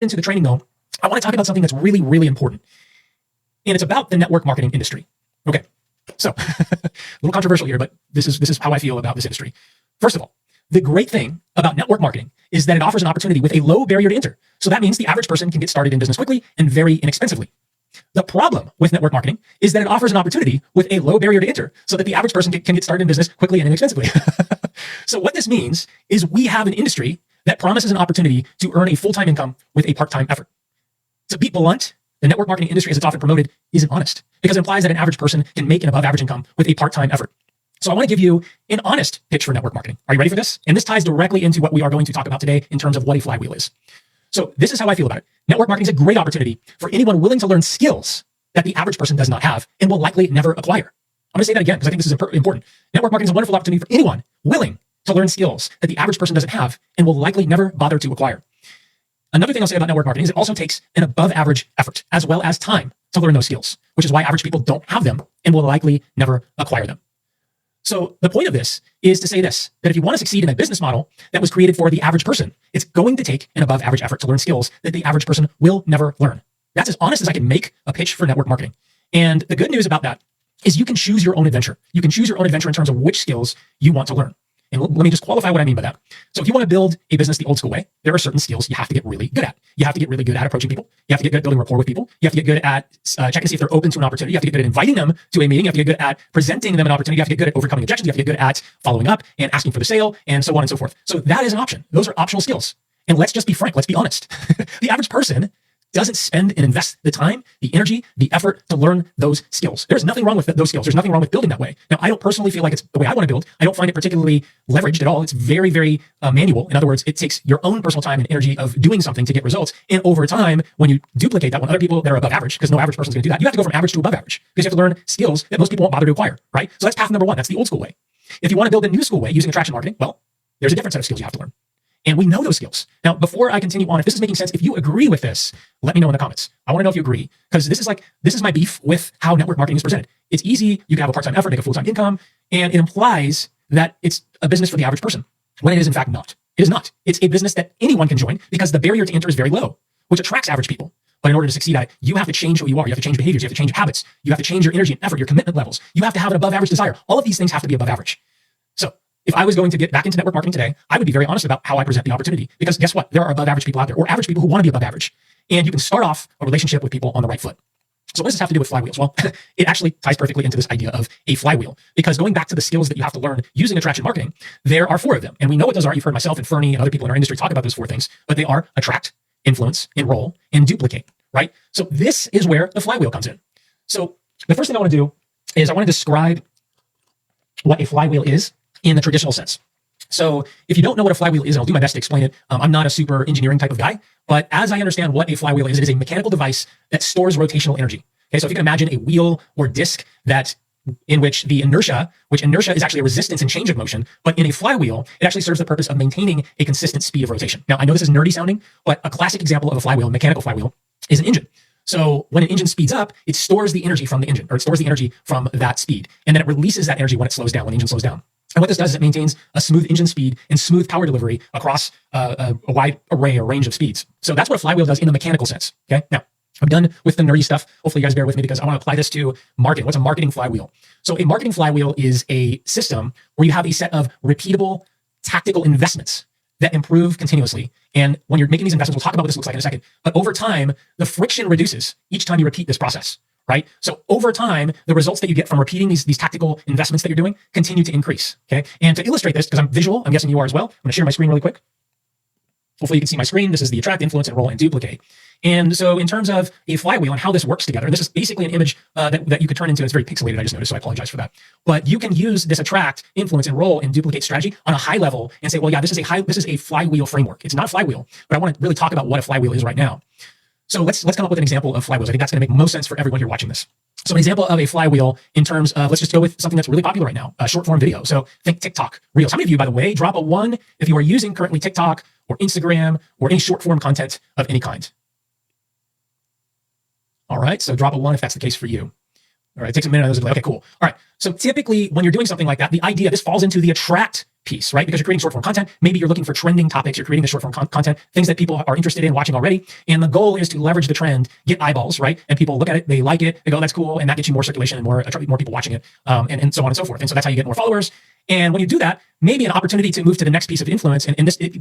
into the training though, I want to talk about something that's really, really important. And it's about the network marketing industry. Okay. So a little controversial here, but this is how I feel about this industry. First of all, the great thing about network marketing is that it offers an opportunity with a low barrier to enter. So that means the average person can get started in business quickly and very inexpensively. The problem with network marketing is that it offers an opportunity with a low barrier to enter so that the average person can get started in business quickly and inexpensively. So what this means is we have an industry that promises an opportunity to earn a full-time income with a part-time effort. To be blunt, the network marketing industry, as it's often promoted, isn't honest because it implies that an average person can make an above average income with a part-time effort. So I want to give you an honest pitch for network marketing. Are you ready for this? And this ties directly into what we are going to talk about today in terms of what a flywheel is. So this is how I feel about it. Network marketing is a great opportunity for anyone willing to learn skills that the average person does not have and will likely never acquire. I'm going to say that again because I think this is important. Network marketing is a wonderful opportunity for anyone willing to learn skills that the average person doesn't have and will likely never bother to acquire. Another thing I'll say about network marketing is it also takes an above average effort as well as time to learn those skills, which is why average people don't have them and will likely never acquire them. So the point of this is to say this, that if you want to succeed in a business model that was created for the average person, it's going to take an above average effort to learn skills that the average person will never learn. That's as honest as I can make a pitch for network marketing. And the good news about that is you can choose your own adventure. You can choose your own adventure in terms of which skills you want to learn. And let me just qualify what I mean by that. So if you want to build a business the old school way, there are certain skills you have to get really good at. You have to get really good at approaching people. You have to get good at building rapport with people. You have to get good at checking to see if they're open to an opportunity. You have to get good at inviting them to a meeting. You have to get good at presenting them an opportunity. You have to get good at overcoming objections. You have to get good at following up and asking for the sale and so on and so forth. So that is an option. Those are optional skills. And let's just be frank. Let's be honest. The average person doesn't spend and invest the time, the energy, the effort to learn those skills. There's nothing wrong with those skills. There's nothing wrong with building that way. Now, I don't personally feel like it's the way I want to build. I don't find it particularly leveraged at all. It's very, very manual. In other words, it takes your own personal time and energy of doing something to get results. And over time, when you duplicate that, when other people that are above average, because no average person is going to do that, you have to go from average to above average because you have to learn skills that most people won't bother to acquire, right? So that's path number one. That's the old school way. If you want to build a new school way using attraction marketing, well, there's a different set of skills you have to learn. And we know those skills. Now, before I continue on, if this is making sense, if you agree with this, let me know in the comments. I want to know if you agree, because this is my beef with how network marketing is presented. It's easy. You can have a part-time effort, make a full-time income, and it implies that it's a business for the average person, when it is in fact not. It is not. It's a business that anyone can join because the barrier to enter is very low, which attracts average people. But in order to succeed at it, you have to change who you are. You have to change behaviors. You have to change habits. You have to change your energy and effort, your commitment levels. You have to have an above average desire. All of these things have to be above average. So if I was going to get back into network marketing today, I would be very honest about how I present the opportunity, because guess what? There are above average people out there, or average people who want to be above average. And you can start off a relationship with people on the right foot. So what does this have to do with flywheels? Well, it actually ties perfectly into this idea of a flywheel, because going back to the skills that you have to learn using attraction marketing, there are 4 of them. And we know what those are. You've heard myself and Fernie and other people in our industry talk about those 4 things, but they are attract, influence, enroll, and duplicate, right? So this is where the flywheel comes in. So the first thing I want to do is I want to describe what a flywheel is in the traditional sense. So if you don't know what a flywheel is, and I'll do my best to explain it. I'm not a super engineering type of guy, but as I understand what a flywheel is, it is a mechanical device that stores rotational energy. Okay, so if you can imagine a wheel or disc in which inertia is actually a resistance and change of motion, but in a flywheel, it actually serves the purpose of maintaining a consistent speed of rotation. Now, I know this is nerdy sounding, but a classic example of a flywheel, a mechanical flywheel, is an engine. So when an engine speeds up, it stores the energy from the engine, or it stores the energy from that speed, and then it releases that energy when it slows down, when the engine slows down. And what this does is it maintains a smooth engine speed and smooth power delivery across a wide array or range of speeds. So that's what a flywheel does in the mechanical sense. Okay. Now, I'm done with the nerdy stuff. Hopefully you guys bear with me because I want to apply this to marketing. What's a marketing flywheel? So a marketing flywheel is a system where you have a set of repeatable tactical investments that improve continuously. And when you're making these investments, we'll talk about what this looks like in a second, but over time, the friction reduces each time you repeat this process. Right? So over time, the results that you get from repeating these tactical investments that you're doing continue to increase. Okay. And to illustrate this, because I'm visual, I'm guessing you are as well, I'm going to share my screen really quick. Hopefully you can see my screen. This is the attract, influence, enroll, and duplicate. And so in terms of a flywheel and how this works together, and this is basically an image that you could turn into, it's very pixelated, I just noticed, so I apologize for that. But you can use this attract, influence, enroll, and duplicate strategy on a high level and say, well, yeah, this is a flywheel framework. It's not a flywheel, but I want to really talk about what a flywheel is right now. So let's come up with an example of flywheels. I think that's going to make most sense for everyone here watching this. So an example of a flywheel in terms of, let's just go with something that's really popular right now, short form video. So think TikTok Reels. How many of you, by the way, drop a 1 if you are using currently TikTok or Instagram or any short form content of any kind? All right, so drop a 1 if that's the case for you. All right, it takes a minute. Those are like, okay, cool. All right. So typically when you're doing something like that, the idea, this falls into the attract piece, right? Because you're creating short form content. Maybe you're looking for trending topics. You're creating the short form content, things that people are interested in watching already. And the goal is to leverage the trend, get eyeballs, right? And people look at it, they like it, they go, that's cool. And that gets you more circulation and more people watching it, and so on and so forth. And so that's how you get more followers. And when you do that, maybe an opportunity to move to the next piece of influence. And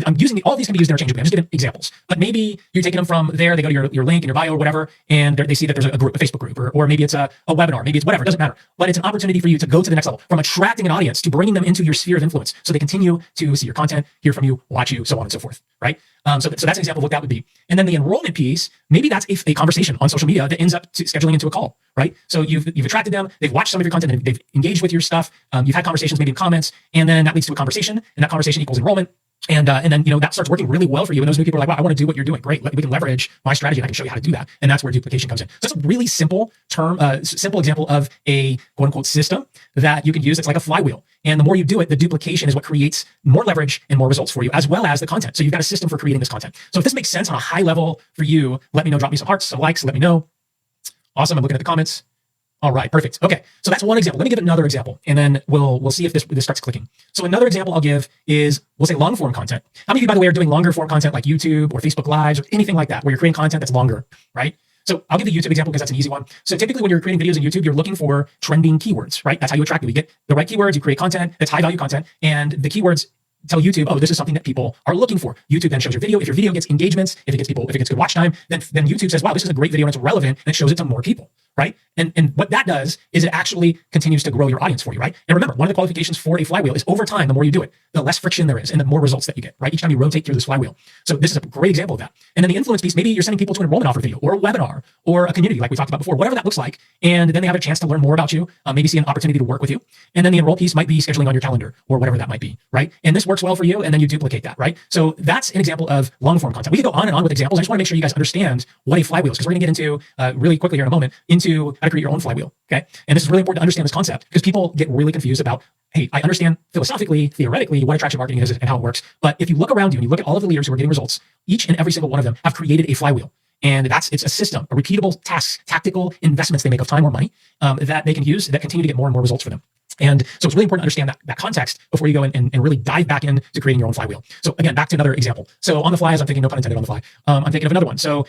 I'm using all of these can be used interchangeably. I'm just giving examples, but maybe you're taking them from there. They go to your link in your bio or whatever, and they see that there's a group, a Facebook group, or maybe it's a webinar, maybe it's whatever. It doesn't matter. But it's an opportunity for you to go to the next level, from attracting an audience to bringing them into your sphere of influence, so they continue to see your content, hear from you, watch you, so on and so forth, right? So that's an example of what that would be. And then the enrollment piece, maybe that's a conversation on social media that ends up scheduling into a call, right? So you've attracted them, they've watched some of your content, and they've engaged with your stuff. You've had conversations, maybe in comments, and then that leads to a conversation, and that conversation equals enrollment. And then, that starts working really well for you. And those new people are like, wow, I want to do what you're doing. Great. We can leverage my strategy and I can show you how to do that. And that's where duplication comes in. So that's a really simple example of a quote unquote system that you can use. It's like a flywheel. And the more you do it, the duplication is what creates more leverage and more results for you, as well as the content. So you've got a system for creating this content. So if this makes sense on a high level for you, let me know, drop me some hearts, some likes, let me know. Awesome. I'm looking at the comments. All right, perfect. Okay, so that's one example. Let me give another example, and then we'll see if this starts clicking. So another example I'll give is, we'll say long form content. How many of you, by the way, are doing longer form content like YouTube or Facebook Lives or anything like that, where you're creating content that's longer, right? So I'll give the YouTube example because that's an easy one. So typically when you're creating videos on YouTube, you're looking for trending keywords, right? That's how you attract people. You get the right keywords, you create content that's high value content, and the keywords tell YouTube, oh, this is something that people are looking for. YouTube then shows your video. If your video gets engagements, if it gets good watch time, then YouTube says, wow, this is a great video and it's relevant, and it shows it to more people, right? And what that does is it actually continues to grow your audience for you, right? And remember, one of the qualifications for a flywheel is over time, the more you do it, the less friction there is and the more results that you get, right? Each time you rotate through this flywheel. So this is a great example of that. And then the influence piece, maybe you're sending people to an enrollment offer video or a webinar or a community like we talked about before, whatever that looks like. And then they have a chance to learn more about you, maybe see an opportunity to work with you. And then the enroll piece might be scheduling on your calendar or whatever that might be, right? And this works well for you, and then you duplicate that, right? So that's an example of long form content. We could go on and on with examples. I just want to make sure you guys understand what a flywheel is, because we're going to get into really quickly here in a moment into how to create your own flywheel. Okay. And this is really important to understand this concept, because people get really confused about, hey, I understand philosophically, theoretically, what attraction marketing is and how it works. But if you look around you and you look at all of the leaders who are getting results, each and every single one of them have created a flywheel. And it's a system, a repeatable tasks, tactical investments they make of time or money that they can use that continue to get more and more results for them. And so it's really important to understand that context before you go and really dive back into creating your own flywheel. So again, back to another example. So on the fly, as I'm thinking, no pun intended on the fly, I'm thinking of another one. So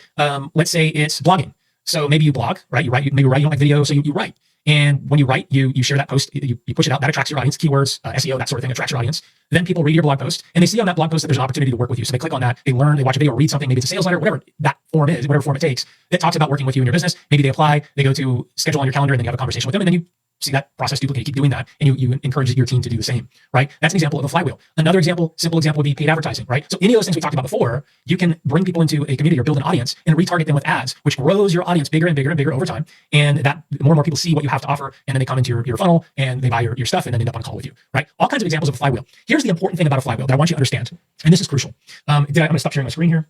let's say it's blogging. So maybe you blog, right? You write, maybe you don't like video, so you write. And when you write, you share that post, you push it out, that attracts your audience, keywords, SEO, that sort of thing attracts your audience. Then people read your blog post and they see on that blog post that there's an opportunity to work with you. So they click on that, they learn, they watch a video or read something, maybe it's a sales letter, whatever that form is, whatever form it takes, that talks about working with you in your business. Maybe they apply, they go to schedule on your calendar, and then you have a conversation with them, and then you see that process duplicate, keep doing that, and you encourage your team to do the same, right? That's an example of a flywheel. Another example, simple example would be paid advertising, right? So any of those things we talked about before, you can bring people into a community or build an audience and retarget them with ads, which grows your audience bigger and bigger and bigger over time. And that more and more people see what you have to offer, and then they come into your funnel and they buy your stuff and then end up on a call with you, right? All kinds of examples of a flywheel. Here's the important thing about a flywheel that I want you to understand, and this is crucial. I'm going to stop sharing my screen here.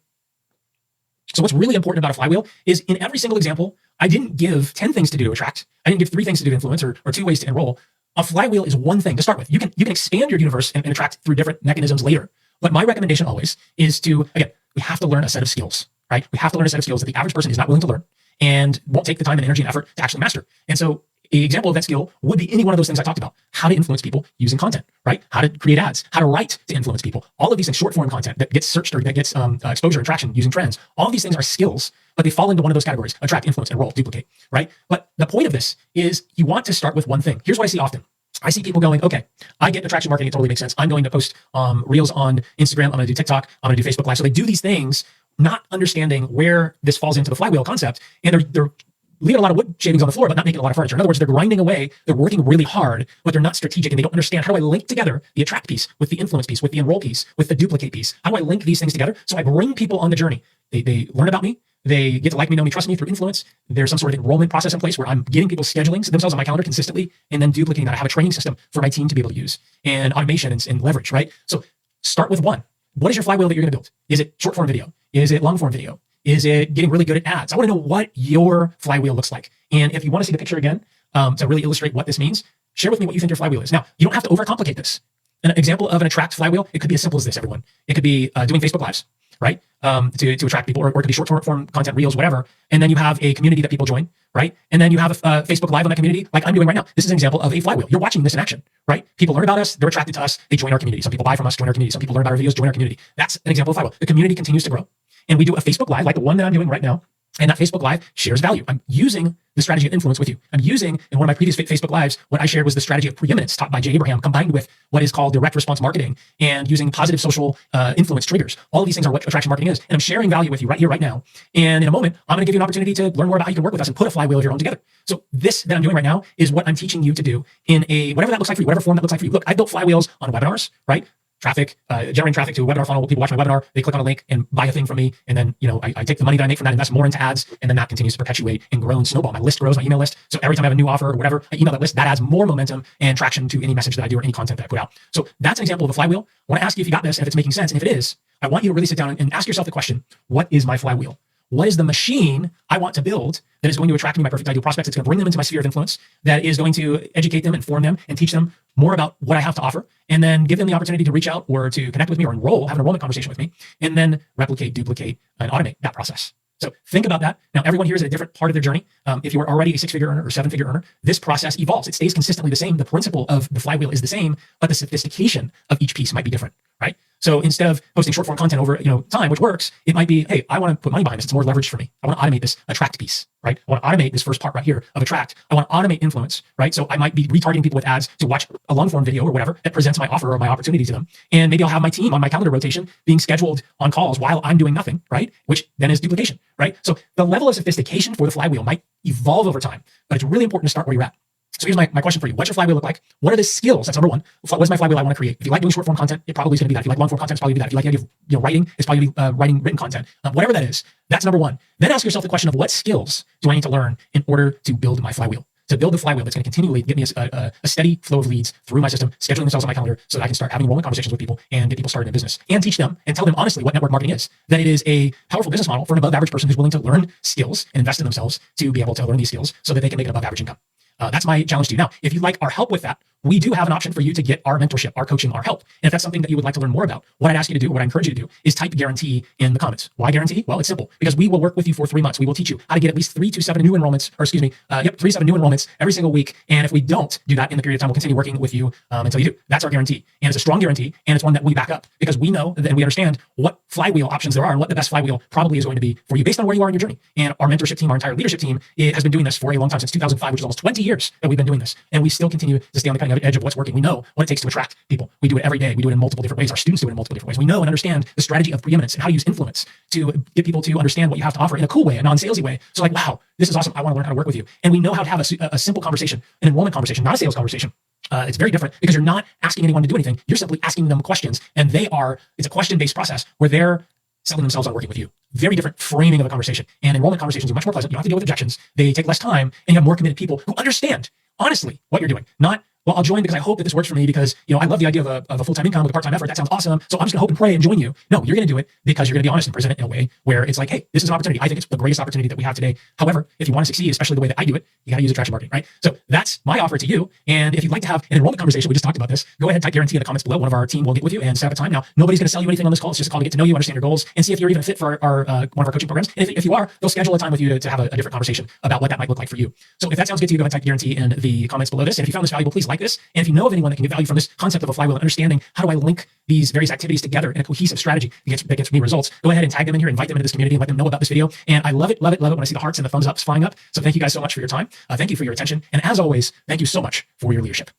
So what's really important about a flywheel is, in every single example, I didn't give 10 things to do to attract. I didn't give 3 things to do to influence, or 2 ways to enroll. A flywheel is one thing to start with. You can expand your universe and attract through different mechanisms later. But my recommendation always is to, again, we have to learn a set of skills, right? We have to learn a set of skills that the average person is not willing to learn and won't take the time and energy and effort to actually master. And so an example of that skill would be any one of those things I talked about. How to influence people using content, right? How to create ads, how to write to influence people. All of these things, short form content that gets searched or that gets exposure and traction using trends. All of these things are skills, but they fall into one of those categories: attract, influence, enroll, duplicate, right? But the point of this is you want to start with one thing. Here's what I see often. I see people going, okay, I get attraction marketing. It totally makes sense. I'm going to post reels on Instagram. I'm going to do TikTok. I'm going to do Facebook Live. So they do these things, not understanding where this falls into the flywheel concept. And they're leaving a lot of wood shavings on the floor, but not making a lot of furniture. In other words, they're grinding away. They're working really hard, but they're not strategic, and they don't understand, how do I link together the attract piece with the influence piece, with the enroll piece, with the duplicate piece? How do I link these things together? So I bring people on the journey. They learn about me. They get to like me, know me, trust me through influence. There's some sort of enrollment process in place where I'm getting people scheduling themselves on my calendar consistently, and then duplicating that. I have a training system for my team to be able to use, and automation and leverage, right? So start with one. What is your flywheel that you're going to build? Is it short form video? Is it long form video? Is it getting really good at ads? I want to know what your flywheel looks like. And if you want to see the picture again, to really illustrate what this means, share with me what you think your flywheel is. Now, you don't have to overcomplicate this. An example of an attract flywheel, it could be as simple as this, everyone. It could be doing Facebook Lives, right? To attract people, or it could be short form content, reels, whatever. And then you have a community that people join, right? And then you have a Facebook Live on that community, like I'm doing right now. This is an example of a flywheel. You're watching this in action, right? People learn about us, they're attracted to us, they join our community. Some people buy from us, join our community. Some people learn about our videos, join our community. That's an example of flywheel. The community continues to grow. And we do a Facebook Live like the one that I'm doing right now. And that Facebook Live shares value. I'm using the strategy of influence with you. I'm using, in one of my previous Facebook Lives, what I shared was the strategy of preeminence taught by Jay Abraham, combined with what is called direct response marketing and using positive social influence triggers. All of these things are what attraction marketing is. And I'm sharing value with you right here, right now. And in a moment, I'm going to give you an opportunity to learn more about how you can work with us and put a flywheel of your own together. So this that I'm doing right now is what I'm teaching you to do in a, whatever that looks like for you, whatever form that looks like for you. Look, I built flywheels on webinars, right? Traffic, generating traffic to a webinar funnel. People watch my webinar, they click on a link and buy a thing from me. And then, I take the money that I make from that, invest more into ads. And then that continues to perpetuate and grow and snowball. My list grows, my email list. So every time I have a new offer or whatever, I email that list. That adds more momentum and traction to any message that I do or any content that I put out. So that's an example of a flywheel. I want to ask you if you got this and if it's making sense. And if it is, I want you to really sit down and ask yourself the question, what is my flywheel? What is the machine I want to build that is going to attract me my perfect ideal prospects? It's going to bring them into my sphere of influence, that is going to educate them, inform them, and teach them more about what I have to offer, and then give them the opportunity to reach out or to connect with me or enroll, have an enrollment conversation with me, and then replicate, duplicate, and automate that process. So think about that. Now, everyone here is at a different part of their journey. If you are already a 6-figure earner or 7-figure earner, this process evolves. It stays consistently the same. The principle of the flywheel is the same, but the sophistication of each piece might be different, right? So instead of posting short form content over time, which works, it might be, hey, I want to put money behind this. It's more leverage for me. I want to automate this attract piece, right? I want to automate this first part right here of attract. I want to automate influence, right? So I might be retargeting people with ads to watch a long form video or whatever that presents my offer or my opportunity to them. And maybe I'll have my team on my calendar rotation being scheduled on calls while I'm doing nothing, right? Which then is duplication, right? So the level of sophistication for the flywheel might evolve over time, but it's really important to start where you're at. So here's my question for you. What's your flywheel look like? What are the skills? That's number one. What's my flywheel I want to create? If you like doing short form content, it probably is going to be that. If you like long form content, it's probably going to be that. If you like the idea of writing, it's probably going to be writing written content. Whatever that is, that's number one. Then ask yourself the question of what skills do I need to learn in order to build my flywheel? To build the flywheel that's going to continually get me a steady flow of leads through my system, scheduling themselves on my calendar so that I can start having enrollment conversations with people and get people started in business and teach them and tell them honestly what network marketing is. That it is a powerful business model for an above average person who's willing to learn skills and invest in themselves to be able to learn these skills so that they can make an above average income. That's my challenge to you. Now, if you'd like our help with that, we do have an option for you to get our mentorship, our coaching, our help. And if that's something that you would like to learn more about, what I'd ask you to do, what I encourage you to do is type guarantee in the comments. Why guarantee? Well, it's simple because we will work with you for 3 months. We will teach you how to get at least 3 to 7 new enrollments, 3 to 7 new enrollments every single week. And if we don't do that in the period of time, we'll continue working with you until you do. That's our guarantee. And it's a strong guarantee. And it's one that we back up because we know and we understand what flywheel options there are and what the best flywheel probably is going to be for you based on where you are in your journey. And our mentorship team, our entire leadership team, it has been doing this for a long time, since 2005, which is almost 20 years that we've been doing this. And we still continue to stay on the cutting edge of what's working. We know what it takes to attract people. We do it every day. We do it in multiple different ways. Our students do it in multiple different ways. We know and understand the strategy of preeminence and how to use influence to get people to understand what you have to offer in a cool way, a non-salesy way. So like, wow, this is awesome. I want to learn how to work with you. And we know how to have a simple conversation, an enrollment conversation, not a sales conversation. It's very different because you're not asking anyone to do anything. You're simply asking them questions, and it's a question-based process where they're selling themselves on working with you. Very different framing of a conversation. And enrollment conversations are much more pleasant. You don't have to deal with objections. They take less time, and you have more committed people who understand honestly what you're doing. Not, well, I'll join because I hope that this works for me because, I love the idea of a full-time income with a part-time effort. That sounds awesome. So I'm just gonna hope and pray and join you. No, you're gonna do it because you're gonna be honest and present it in a way where it's like, hey, this is an opportunity. I think it's the greatest opportunity that we have today. However, if you want to succeed, especially the way that I do it, you gotta use attraction marketing, right? So that's my offer to you. And if you'd like to have an enrollment conversation, we just talked about this, go ahead, type guarantee in the comments below. One of our team will get with you and set up a time. Now, nobody's gonna sell you anything on this call. It's just a call to get to know you, understand your goals, and see if you're even a fit for one of our coaching programs. And if you are, they'll schedule a time with you to have a different conversation about what that might look like for you. So if that sounds good to you, go ahead and type guarantee in the comments below this. And if you found this valuable, please like this. And if you know of anyone that can get value from this concept of a flywheel and understanding how do I link these various activities together in a cohesive strategy that gets me results, go ahead and tag them in here, invite them into this community, and let them know about this video. And I love it when I see the hearts and the thumbs ups flying up. So thank you guys so much for your time. Thank you for your attention. And as always, thank you so much for your leadership.